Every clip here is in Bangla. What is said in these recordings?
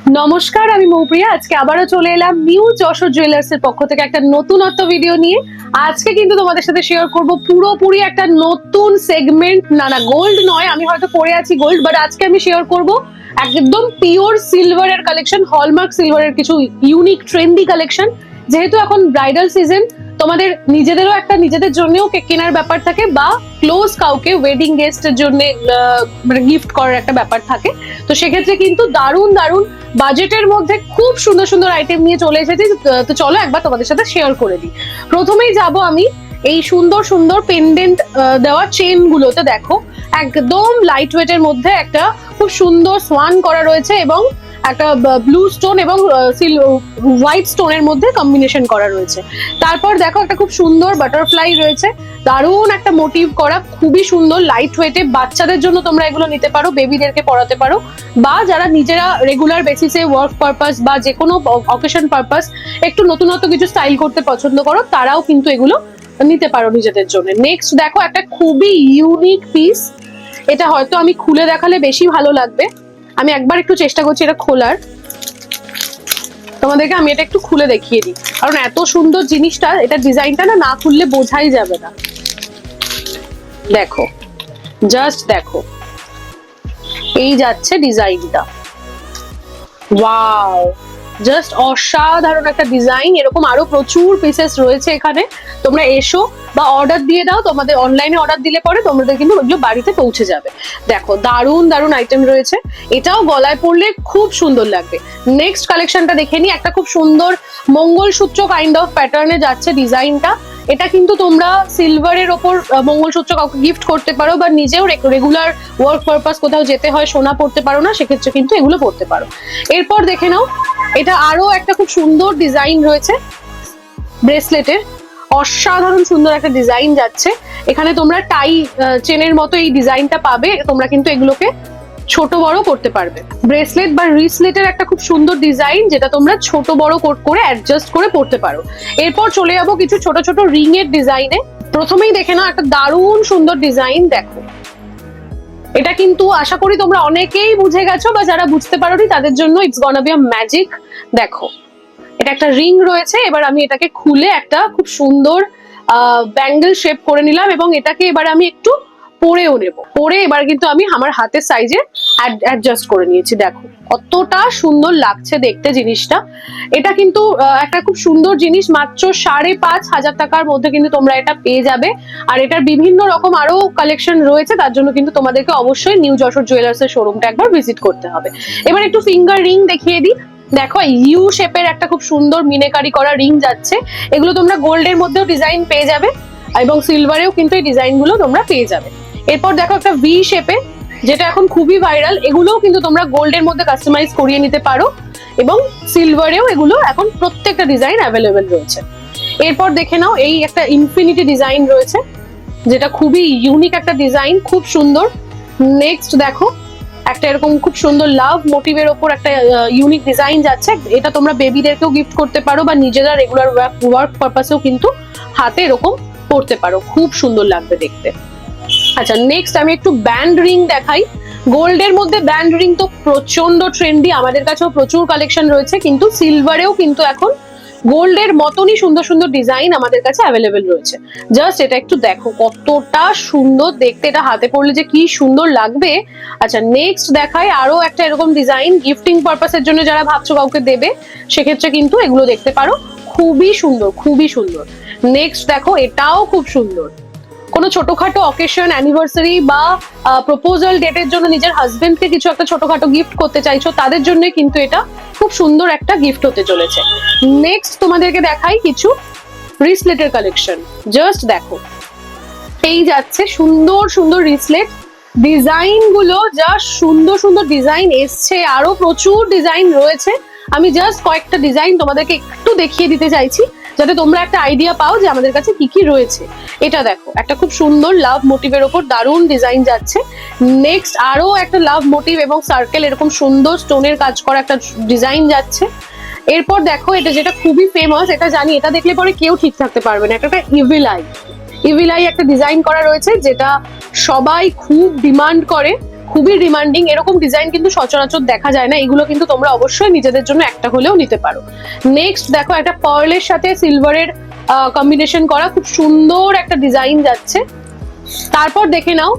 নমস্কার, আমি মৌপ্রিয়া। আজকে আবারও চলে এলাম নিউ যশোর জুয়েলার্স এর পক্ষ থেকে একটা নতুনত্ব ভিডিও নিয়ে। আজকে কিন্তু তোমাদের সাথে শেয়ার করব পুরোপুরি একটা নতুন সেগমেন্ট। না গোল্ড নয়, আমি হয়তো পরে আছি গোল্ড, বাট আজকে আমি শেয়ার করব একদম পিওর সিলভারের কালেকশন, হলমার্ক সিলভারের কিছু ইউনিক ট্রেন্ডি কালেকশন। যেহেতু এখন ব্রাইডাল সিজন, তোমাদের নিজেদেরও একটা নিজেদের জন্যও কেনার ব্যাপার থাকে, বা ক্লোজ কাউকে ওয়েডিং গেস্টের জন্য মানে গিফট করার একটা ব্যাপার থাকে। তো সেক্ষেত্রে কিন্তু দারুণ দারুণ বাজেটের মধ্যে খুব সুন্দর সুন্দর আইটেম নিয়ে চলে এসেছি। তো চলো একবার তোমাদের সাথে শেয়ার করে দিই। প্রথমেই যাব আমি এই সুন্দর সুন্দর পেন্ডেন্ট দেওয়া চেন গুলোতে। দেখো, একদম লাইট ওয়েট এর মধ্যে একটা খুব সুন্দর সোয়ান করা রয়েছে এবং একটা ব্লু স্টোন এবং হোয়াইট স্টোনের মধ্যে কম্বিনেশন করা রয়েছে। তারপর দেখো একটা খুব সুন্দর বাটারফ্লাই রয়েছে, দারুণ একটা মোটিভ করা, খুবই সুন্দর লাইট ওয়েটে। বাচ্চাদের জন্য তোমরা এগুলো নিতে পারো, বেবিদেরকে পড়াতে পারো, বা যারা নিজেরা রেগুলার বেসিসে ওয়ার্ক পারপাস বা যে কোনো অকেশন পারপাস একটু নতুনত্ব কিছু স্টাইল করতে পছন্দ করো, তারাও কিন্তু এগুলো নিতে পারো নিজেদের জন্য। নেক্সট দেখো একটা খুবই ইউনিক পিস। এটা হয়তো আমি খুলে দেখালে বেশি ভালো লাগবে। আমি একবার একটু চেষ্টা করছি এটা খোলার, তোমাদেরকে আমি এটা একটু খুলে দেখিয়ে দিই, কারণ এত সুন্দর জিনিসটা, এটা ডিজাইনটা না খুললে বোঝাই যাবে না। দেখো, জাস্ট দেখো, এই যাচ্ছে ডিজাইনটা। ওয়াও, জাস্ট অসাধারণ একটা ডিজাইন। এরকম আরো প্রচুর পিসেস রয়েছে এখানে, তোমরা এসো বা অর্ডার দিয়ে দাও। তোমাদের অনলাইনে অর্ডার দিলে পরে তোমাদের কিন্তু ওগুলো বাড়িতে পৌঁছে যাবে। দেখো, দারুণ দারুণ আইটেম রয়েছে, এটাও গলায় পরলে খুব সুন্দর লাগবে। নেক্সট কালেকশনটা দেখে নি। একটা খুব সুন্দর মঙ্গলসূত্র কাইন্ড অফ প্যাটার্নে যাচ্ছে ডিজাইনটা। এটা কিন্তু তোমরা সিলভারের ওপর মঙ্গলসূত্র কাউকে গিফট করতে পারো, বা নিজেও রেগুলার ওয়ার্ক পারপাস কোথাও যেতে হয়, সোনা পড়তে পারো না, সেক্ষেত্রে কিন্তু এগুলো পড়তে পারো। এরপর দেখে নাও, এটা আরো একটা খুব সুন্দর ডিজাইন রয়েছে ব্রেসলেটের। অসাধারণ সুন্দর একটা ডিজাইন যাচ্ছে। এখানে তোমরা টাই চেনের মতো এই ডিজাইনটা পাবে। তোমরা কিন্তু এগুলোকে ছোট বড় করতে পারবে। ব্রেসলেট বা রিসলেটের একটা খুব সুন্দর ডিজাইন, যেটা তোমরা ছোট বড় করে অ্যাডজাস্ট করে পড়তে পারো। এরপর চলে যাবো কিছু ছোট ছোট রিং এর ডিজাইনে। প্রথমেই দেখে নাও একটা দারুণ সুন্দর ডিজাইন। দেখো, এটা কিন্তু আশা করি তোমরা অনেকেই বুঝে গেছো, বা যারা বুঝতে পারোনি তাদের জন্য ইটস গনা বি আ ম্যাজিক। দেখো, এটা একটা রিং রয়েছে। এবার আমি এটাকে খুলে একটা খুব সুন্দর ব্যাঙ্গেল শেপ করে নিলাম, এবং এটাকে এবার আমি একটু পরেও নেব। পরে এবার কিন্তু আমি আমার হাতের সাইজে অ্যাডজাস্ট করে নিয়েছি। দেখো কতটা সুন্দর লাগছে দেখতে জিনিসটা। এটা কিন্তু একটা খুব সুন্দর জিনিস, মাত্র 5,500 টাকার মধ্যে কিন্তু তোমরা এটা পেয়ে যাবে। আর এটার বিভিন্ন রকম আরো কালেকশন রয়েছে, তার জন্য কিন্তু তোমাদেরকে অবশ্যই নিউ যশোর জুয়েলার্স এর শোরুমটা একবার ভিজিট করতে হবে। এবার একটু ফিঙ্গার রিং দেখিয়ে দিই। দেখো, ইউ শেপের একটা খুব সুন্দর মিনেকারি করা রিং যাচ্ছে। এগুলো তোমরা গোল্ডের মধ্যেও ডিজাইন পেয়ে যাবে, এবং সিলভারেও কিন্তু এই ডিজাইন গুলো তোমরা পেয়ে যাবে। এরপর দেখো একটা ভি শেপে, যেটা এখন খুবই ভাইরাল। এগুলোও কিন্তু তোমরা গোল্ডের মধ্যে কাস্টমাইজ করিয়ে নিতে পারো, এবং সিলভারেও এগুলো এখন প্রত্যেকটা ডিজাইন অ্যাভেলেবেল রয়েছে। এরপর দেখে নাও, এই একটা ইনফিনিটি ডিজাইন রয়েছে, যেটা খুবই ইউনিক একটা ডিজাইন, খুব সুন্দর। নেক্সট দেখো, একটা এরকম খুব সুন্দর লাভ মোটিভের ওপর একটা ইউনিক ডিজাইন যাচ্ছে। এটা তোমরা বেবিদেরকেও গিফট করতে পারো, বা নিজেরা রেগুলার ওয়ার্ক পারপাসেও কিন্তু হাতে এরকম পরতে পারো, খুব সুন্দর লাগবে দেখতে। আচ্ছা, নেক্সট আমি একটু ব্যান্ড রিং দেখাই। গোল্ডের মধ্যে ব্যান্ড রিং তো প্রচন্ড ট্রেন্ডি, আমাদের কাছেও প্রচুর কালেকশন রয়েছে, কিন্তু সিলভারেও কিন্তু এখন গোল্ডের মতনই সুন্দর সুন্দর ডিজাইন আমাদের কাছে অ্যাভেলেবেল রয়েছে। জাস্ট এটা একটু দেখো কতটা সুন্দর দেখতে, এটা হাতে পড়লে যে কি সুন্দর লাগবে। আচ্ছা, নেক্সট দেখায় আরো একটা এরকম ডিজাইন, গিফটিং পারপাসের জন্য যারা ভাবছো কাউকে দেবে, সেক্ষেত্রে কিন্তু এগুলো দেখতে পারো, খুবই সুন্দর খুবই সুন্দর। নেক্সট দেখো, এটাও খুব সুন্দর। কোনো ছোটখাটো অকেশন, অ্যানিভার্সারি বা প্রপোজাল ডেটের জন্য নিজের হাজবেন্ডকে কিছু একটা ছোটখাটো গিফট করতে চাইছো, তাদের জন্য কিন্তু এটা খুব সুন্দর একটা গিফট হতে চলেছে। নেক্সট তোমাদেরকে দেখাই কিছু রিসলেটের কালেকশন। জাস্ট দেখো, এই যাচ্ছে সুন্দর সুন্দর রিসলেট। ডিজাইন গুলো যা সুন্দর সুন্দর ডিজাইন এসছে, আরো প্রচুর ডিজাইন রয়েছে। আমি জাস্ট কয়েকটা ডিজাইন তোমাদেরকে একটু দেখিয়ে দিতে চাইছি, যাতে তোমরা একটা আইডিয়া পাও যে আমাদের কাছে কি কি রয়েছে। এটা দেখো, একটা খুব সুন্দর লাভ মোটিভের ওপর দারুণ ডিজাইন যাচ্ছে। নেক্সট আরো একটা লাভ মোটিভ এবং সার্কেল এরকম সুন্দর স্টোনের কাজ করা একটা ডিজাইন যাচ্ছে। এরপর দেখো, এটা যেটা খুবই ফেমাস, এটা জানি, এটা দেখলে পরে কেউ ঠিক থাকতে পারবে না। একটা ইভিল আই একটা ডিজাইন করা রয়েছে, যেটা সবাই খুব ডিমান্ড করে, খুবই ডিমান্ডিং, এরকম ডিজাইন কিন্তু সচরাচর দেখা যায় না, এগুলো কিন্তু তোমরা অবশ্যই নিজেদের জন্য একটা হলেও নিতে পারো। নেক্সট দেখো একটা পার্লের সাথে সিলভারের কম্বিনেশন করা খুব সুন্দর একটা ডিজাইন যাচ্ছে। তারপর দেখে নাও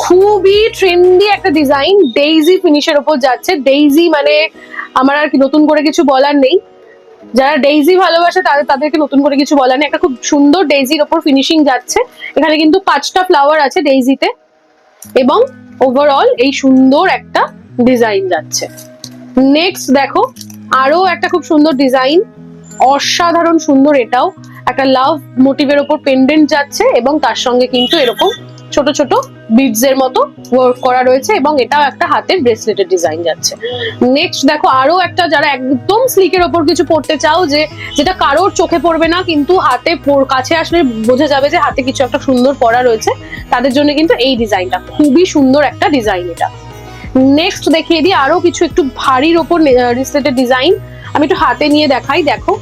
খুবই ট্রেন্ডি একটা ডিজাইন, ডেইজি ফিনিশের উপর যাচ্ছে। ডেইজি মানে আমার আর কি নতুন করে কিছু বলার নেই, যারা ডেইজি ভালোবাসে তাদেরকে নতুন করে কিছু বলার নেই। একটা খুব সুন্দর ডেইজির ওপর ফিনিশিং যাচ্ছে, এখানে কিন্তু 5টা ফ্লাওয়ার আছে ডেইজিতে, এবং ওভারঅল এই সুন্দর একটা ডিজাইন যাচ্ছে। নেক্সট দেখো আরো একটা খুব সুন্দর ডিজাইন, অসাধারণ সুন্দর, এটাও একটা লাভ মোটিভের ওপর পেন্ডেন্ট যাচ্ছে এবং তার সঙ্গে কিন্তু এরকম ছোট ছোট বিডস এর মতো ওয়ার্ক করা রয়েছে, এবং এটাও একটা হাতের ব্রেসলেটের ডিজাইন যাচ্ছে। নেক্সট দেখো আরো একটা, যারা একদম স্লিকের ওপর কিছু পড়তে চাও, যেটা কারোর চোখে পড়বে না কিন্তু হাতে কাছে আসলে বোঝা যাবে যে হাতে কিছু একটা সুন্দর পড়া রয়েছে, তাদের জন্য কিন্তু এই ডিজাইনটা খুবই সুন্দর একটা ডিজাইন এটা। নেক্সট দেখিয়ে দিই আরো কিছু একটু ভারীর ওপর ব্রেসলেটের ডিজাইন, আমি একটু হাতে নিয়ে দেখাই। দেখো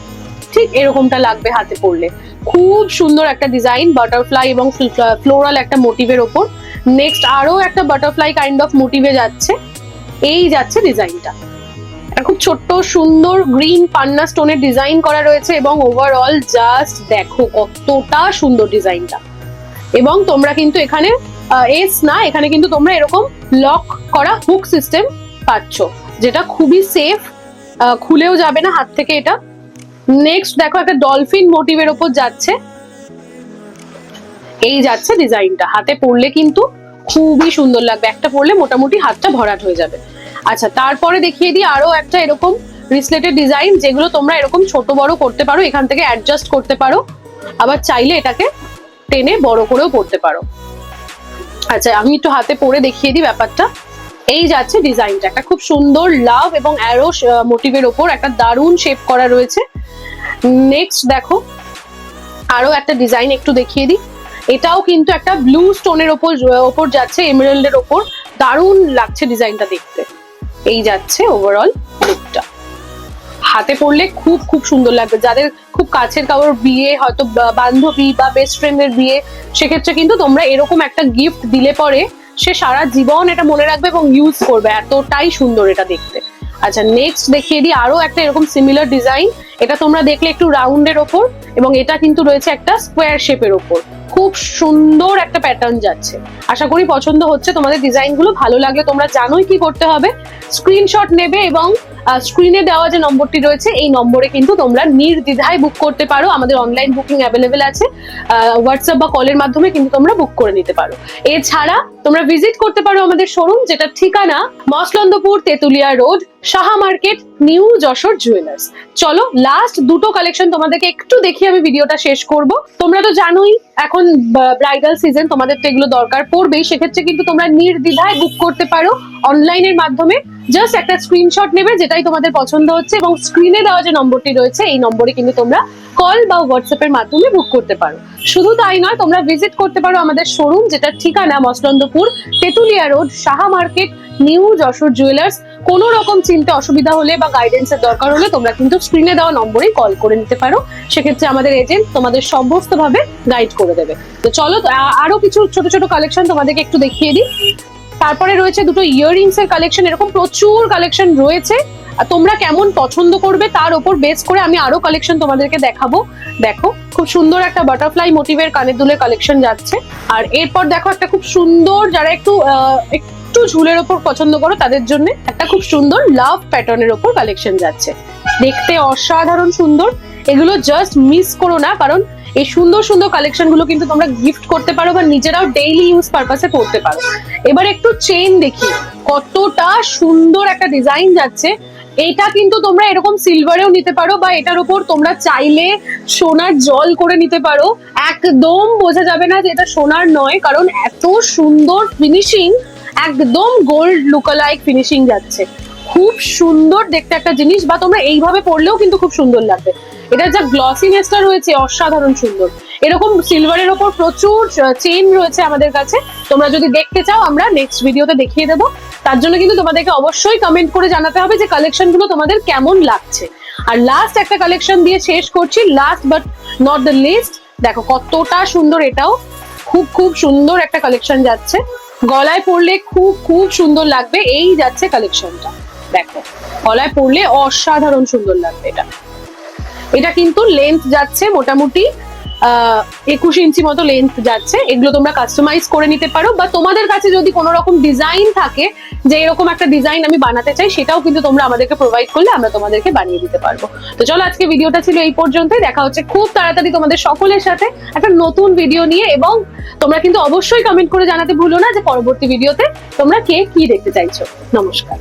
ঠিক এরকমটা লাগবে হাতে পরলে, খুব সুন্দর একটা ডিজাইন, বাটারফ্লাই এবং ফ্লোরাল একটা মোটিভের ওপর। নেক্সট আরো একটা বাটারফ্লাই কাইন্ড অফ মোটিভে যাচ্ছে, এই যাচ্ছে ডিজাইনটা। খুব ছোট্ট সুন্দর গ্রিন পান্না স্টোনের ডিজাইন করা রয়েছে, এবং ওভারঅল জাস্ট দেখো কতটা সুন্দর ডিজাইনটা। এবং তোমরা কিন্তু এখানে এস না, এখানে কিন্তু তোমরা এরকম লক করা হুক সিস্টেম পাচ্ছ, যেটা খুবই সেফ, খুলেও যাবে না হাত থেকে এটা। নেক্সট দেখো একটা ডলফিন মোটিভের ওপর যাচ্ছে, এই যাচ্ছে ডিজাইনটা, হাতে পরলে কিন্তু খুবই সুন্দর লাগবে, একটা পরলে মোটামুটি হাতটা ভরাট হয়ে যাবে। আচ্ছা তারপরে দেখিয়ে দিই আরো একটা এরকম ব্রেসলেটের ডিজাইন, যেগুলো তোমরা এরকম ছোট বড় করতে পারো, এখান থেকে অ্যাডজাস্ট করতে পারো, আবার চাইলে এটাকে টেনে বড় করেও পরতে পারো। আচ্ছা আমি একটু হাতে পরে দেখিয়ে দিই ব্যাপারটা, এই যাচ্ছে ডিজাইনটা, একটা খুব সুন্দর লাভ এবং অ্যারো মোটিভের ওপর একটা দারুণ শেপ করা রয়েছে। নেক্সট দেখো আরো একটা ডিজাইন একটু দেখিয়ে দিই, এটাও কিন্তু একটা ব্লু স্টোনের ওপর যাচ্ছে, এমেরাল্ডের ওপর, দারুণ লাগছে ডিজাইনটা দেখতে। এই যাচ্ছে ওভারঅল লুকটা, হাতে পরলে খুব খুব সুন্দর লাগবে। যাদের খুব কাছের কারোর বিয়ে, হয়তো বান্ধবী বা বেস্ট ফ্রেন্ডের বিয়ে, সেক্ষেত্রে কিন্তু তোমরা এরকম একটা গিফট দিলে পরে সে সারা জীবন এটা মনে রাখবে এবং ইউজ করবে, এতটাই সুন্দর এটা দেখতে। আচ্ছা নেক্সট দেখিয়ে দিই আরো একটা এরকম সিমিলার ডিজাইন, এটা তোমরা দেখলে একটু রাউন্ডের ওপর, এবং এটা কিন্তু রয়েছে একটা স্কোয়ার শেপের ওপর, খুব সুন্দর একটা প্যাটার্ন যাচ্ছে। আশা করি পছন্দ হচ্ছে তোমাদের, ডিজাইনগুলো ভালো লাগলে তোমরা জানোই কি করতে হবে, স্ক্রিনশট নেবে এবং স্ক্রিনে দেওয়া যে নম্বরটি রয়েছে এই নম্বরে কিন্তু তোমরা নির্দ্বিধায় বুক করতে পারো, আমাদের অনলাইন বুকিং অ্যাভেলেবেল আছে, হোয়াটসঅ্যাপ বা কলের মাধ্যমে কিন্তু তোমরা বুক করে নিতে পারো। এছাড়া তোমরা ভিজিট করতে পারো আমাদের শোরুম, যেটা ঠিকানা Masalandapur, Tetulia road, Saha market, new Jessore jewellers. চলো লাস্ট দুটো কালেকশন তোমাদেরকে একটু দেখিয়ে আমি ভিডিওটা শেষ করব। তোমরা তো জানোই এখন ব্রাইডাল সিজন, তোমাদের তো এগুলো দরকার পড়বেই, সেক্ষেত্রে কিন্তু তোমরা নির্দ্বিধায় বুক করতে পারো অনলাইনের মাধ্যমে। জাস্ট একটা স্ক্রিনশট নেবে যেটাই তোমাদের পছন্দ হচ্ছে, এবং স্ক্রিনে দেওয়া যে নম্বরটি রয়েছে এই নম্বরে কিন্তু তোমরা কল বা হোয়াটসঅ্যাপের মাধ্যমে বুক করতে পারো। শুধু তাই নয়, তোমরা ভিজিট করতে পারো আমাদের শোরুম, যেটা ঠিকানা Masalandapur, Tetulia road, Saha market, new Jessore jewellers. কোনো রকম চিনতে অসুবিধা হলে বা গাইডেন্সের দরকার হলে তোমরা কিন্তু স্ক্রিনে দেওয়া নম্বরেই কল করে নিতে পারো, সেক্ষেত্রে আমাদের এজেন্ট তোমাদের সমস্ত ভাবে গাইড করে দেবে। তো চলো আরো কিছু ছোট ছোট কালেকশন তোমাদেরকে একটু দেখিয়ে দিই। তারপরে রয়েছে দুটো ইয়াররিংস এর কালেকশন, এরকম প্রচুর কালেকশন রয়েছে, তোমরা কেমন পছন্দ করবে তার উপর বেস করে আমি আরো কালেকশন তোমাদেরকে দেখাবো। দেখো খুব সুন্দর একটা বাটারফ্লাই মোটিভের কানের দুলের কালেকশন যাচ্ছে, আর এরপর দেখো একটা খুব সুন্দর, যারা একটু ঝুলের ওপর পছন্দ করো তাদের জন্য একটা খুব সুন্দর লাভ প্যাটার্নের ওপর কালেকশন যাচ্ছে, দেখতে অসাধারণ সুন্দর। এগুলো জাস্ট মিস করো না, কারণ এই সুন্দর সুন্দর কালেকশন গুলো কিন্তু তোমরা গিফট করতে পারো বা নিজেরাও ডেইলি ইউজ পারপাসে পড়তে পারো। এবার একটু চেইন দেখি, কতটা সুন্দর একটা ডিজাইন যাচ্ছে। এটা কিন্তু তোমরা এরকম সিলভারেও নিতে পারো, বা এটার উপর তোমরা চাইলে সোনার জল করে নিতে পারো, একদম বোঝা যাবে না যে এটা সোনার নয়, কারণ এত সুন্দর ফিনিশিং, একদম গোল্ড লুকালাইক ফিনিশিং যাচ্ছে। খুব সুন্দর দেখতে একটা জিনিস, বা তোমরা এইভাবে পরলেও কিন্তু খুব সুন্দর লাগবে। এটা যা গ্লসিনেসটা রয়েছে অসাধারণ সুন্দর। এরকম সিলভারের ওপর প্রচুর চেইন রয়েছে আমাদের কাছে, তোমরা যদি দেখতে চাও আমরা নেক্সট ভিডিওতে দেখিয়ে দেবো। তার জন্য কিন্তু তোমাদেরকে অবশ্যই কমেন্ট করে জানাতে হবে যে কালেকশন গুলো তোমাদের কেমন লাগছে। আর লাস্ট একটা কালেকশন দিয়ে শেষ করছি, last but not the least. দেখো কতটা সুন্দর, এটাও খুব খুব সুন্দর একটা কালেকশন যাচ্ছে, গলায় পরলে খুব খুব সুন্দর লাগবে। এই যাচ্ছে কালেকশনটা, দেখো গলায় পরলে অসাধারণ সুন্দর লাগবে। এটা এটা কিন্তু লেন্থ যাচ্ছে মোটামুটি 21 ইঞ্চি মতো লেন্থ যাচ্ছে। এগুলো তোমরা কাস্টমাইজ করে নিতে পারো, বা তোমাদের কাছে যদি কোনো রকম ডিজাইন থাকে যে এরকম একটা ডিজাইন আমি বানাতে চাই, সেটাও কিন্তু তোমরা আমাদেরকে প্রোভাইড করলে আমরা তোমাদেরকে বানিয়ে দিতে পারবো। তো চলো আজকে ভিডিওটা ছিল এই পর্যন্তই। দেখা হচ্ছে খুব তাড়াতাড়ি তোমাদের সকলের সাথে একটা নতুন ভিডিও নিয়ে, এবং তোমরা কিন্তু অবশ্যই কমেন্ট করে জানাতে ভুলো না যে পরবর্তী ভিডিওতে তোমরা কে কি দেখতে চাইছো। নমস্কার।